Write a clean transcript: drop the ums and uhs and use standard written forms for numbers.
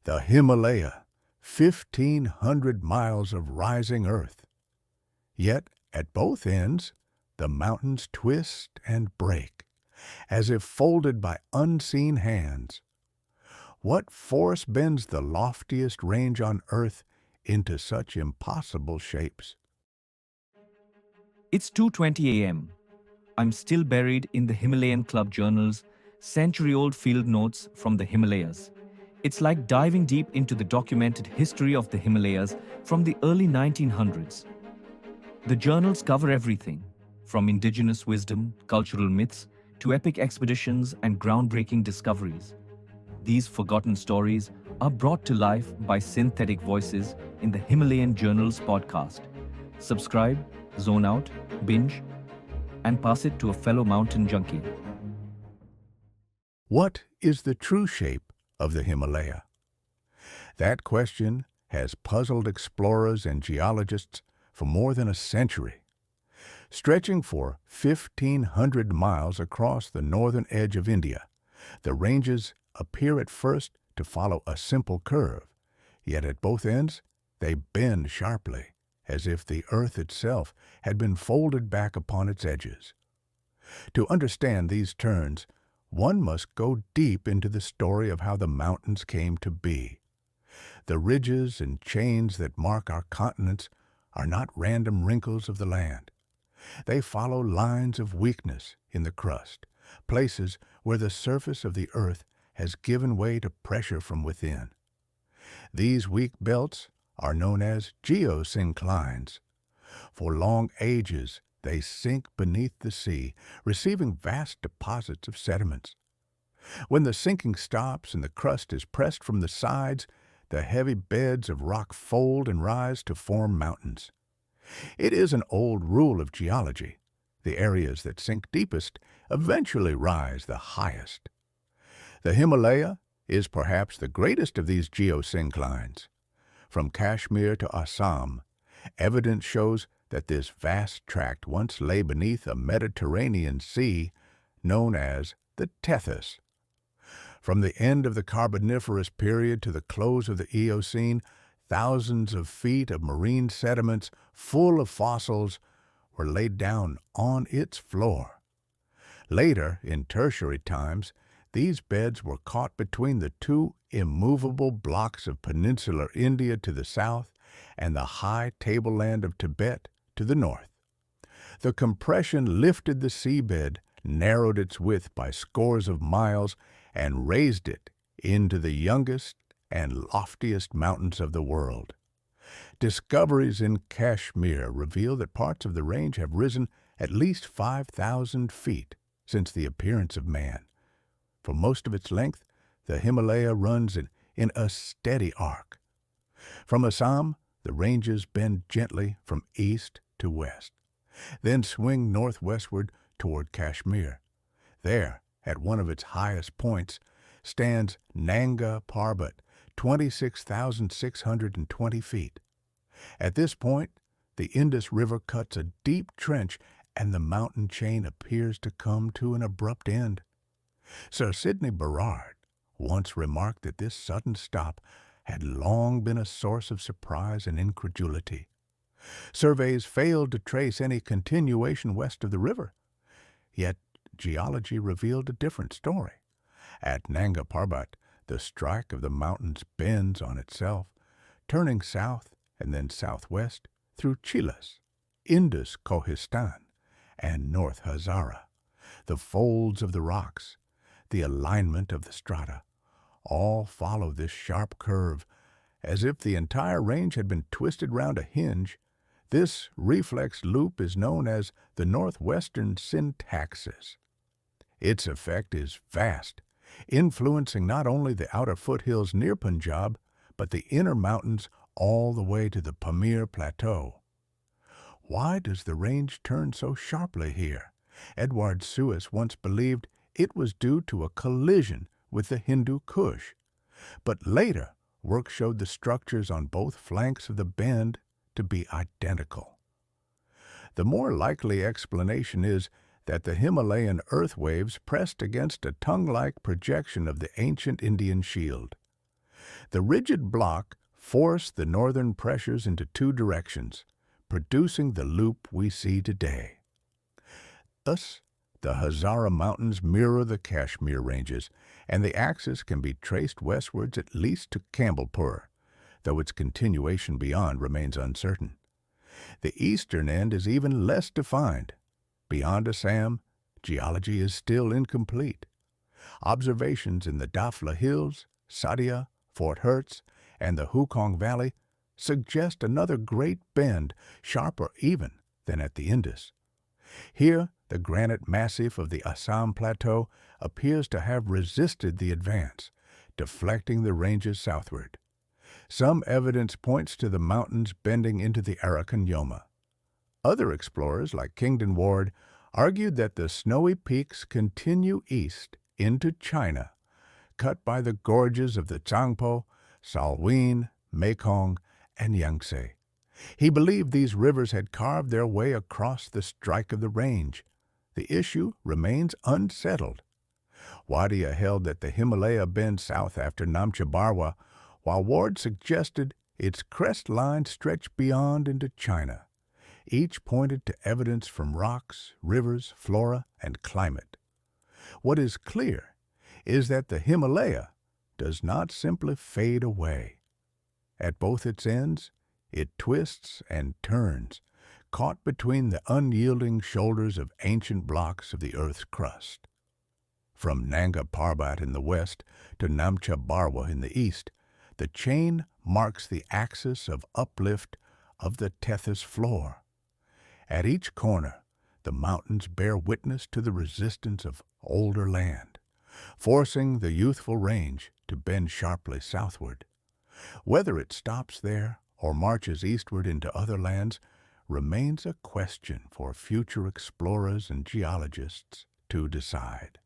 The Himalaya, 1,500 miles of rising earth. Yet, at both ends, the mountains twist and break, as if folded by unseen hands. What force bends the loftiest range on earth into such impossible shapes? It's 2:20 a.m. I'm still buried in the Himalayan Club Journals, century-old field notes from the Himalayas. It's like diving deep into the documented history of the Himalayas from the early 1900s. The journals cover everything, from indigenous wisdom, cultural myths, to epic expeditions and groundbreaking discoveries. These forgotten stories are brought to life by synthetic voices in the Himalayan Journals podcast. Subscribe, zone out, binge, and pass it to a fellow mountain junkie. What is the true shape of the Himalaya? That question has puzzled explorers and geologists for more than a century. Stretching for 1,500 miles across the northern edge of India, the ranges appear at first to follow a simple curve, yet at both ends they bend sharply, as if the earth itself had been folded back upon its edges. To understand these turns, one must go deep into the story of how the mountains came to be. The ridges and chains that mark our continents are not random wrinkles of the land. They follow lines of weakness in the crust, places where the surface of the earth has given way to pressure from within. These weak belts are known as geosynclines. For long ages, they sink beneath the sea, receiving vast deposits of sediments. When the sinking stops and the crust is pressed from the sides, the heavy beds of rock fold and rise to form mountains. It is an old rule of geology. The areas that sink deepest eventually rise the highest. The Himalaya is perhaps the greatest of these geosynclines. From Kashmir to Assam, evidence shows that this vast tract once lay beneath a Mediterranean sea known as the Tethys. From the end of the Carboniferous period to the close of the Eocene, thousands of feet of marine sediments full of fossils were laid down on its floor. Later, in tertiary times, these beds were caught between the two immovable blocks of peninsular India to the south and the high tableland of Tibet to the north. The compression lifted the seabed, narrowed its width by scores of miles, and raised it into the youngest and loftiest mountains of the world. Discoveries in Kashmir reveal that parts of the range have risen at least 5,000 feet since the appearance of man. For most of its length, the Himalaya runs in a steady arc. From Assam, the ranges bend gently from east to west, then swing northwestward toward Kashmir. There, at one of its highest points, stands Nanga Parbat, 26,620 feet. At this point, the Indus River cuts a deep trench and the mountain chain appears to come to an abrupt end. Sir Sidney Burrard once remarked that this sudden stop had long been a source of surprise and incredulity. Surveys failed to trace any continuation west of the river. Yet geology revealed a different story. At Nanga Parbat, the strike of the mountains bends on itself, turning south and then southwest through Chilas, Indus Kohistan, and North Hazara. The folds of the rocks, the alignment of the strata, all follow this sharp curve, as if the entire range had been twisted round a hinge. This reflex loop is known as the Northwestern Syntaxis. Its effect is vast, influencing not only the outer foothills near Punjab, but the inner mountains all the way to the Pamir Plateau. Why does the range turn so sharply here? Edward Sewis once believed it was due to a collision with the Hindu Kush, but later work showed the structures on both flanks of the bend to be identical. The more likely explanation is that the Himalayan earth waves pressed against a tongue-like projection of the ancient Indian shield. The rigid block forced the northern pressures into two directions, producing the loop we see today. Thus, the Hazara Mountains mirror the Kashmir Ranges, and the axis can be traced westwards at least to Campbellpur, though its continuation beyond remains uncertain. The eastern end is even less defined. Beyond Assam, geology is still incomplete. Observations in the Dafla Hills, Sadia, Fort Hertz, and the Hukong Valley suggest another great bend, sharper even than at the Indus. Here, the granite massif of the Assam Plateau appears to have resisted the advance, deflecting the ranges southward. Some evidence points to the mountains bending into the Arakan Yoma. Other explorers, like Kingdon Ward, argued that the snowy peaks continue east into China, cut by the gorges of the Tsangpo, Salween, Mekong, and Yangtze. He believed these rivers had carved their way across the strike of the range. The issue remains unsettled. Wadia held that the Himalaya bends south after Namcha Barwa, while Ward suggested its crest line stretched beyond into China. Each pointed to evidence from rocks, rivers, flora, and climate. What is clear is that the Himalaya does not simply fade away. At both its ends, it twists and turns, caught between the unyielding shoulders of ancient blocks of the Earth's crust. From Nanga Parbat in the west to Namcha Barwa in the east, the chain marks the axis of uplift of the Tethys floor. At each corner, the mountains bear witness to the resistance of older land, forcing the youthful range to bend sharply southward. Whether it stops there or marches eastward into other lands remains a question for future explorers and geologists to decide.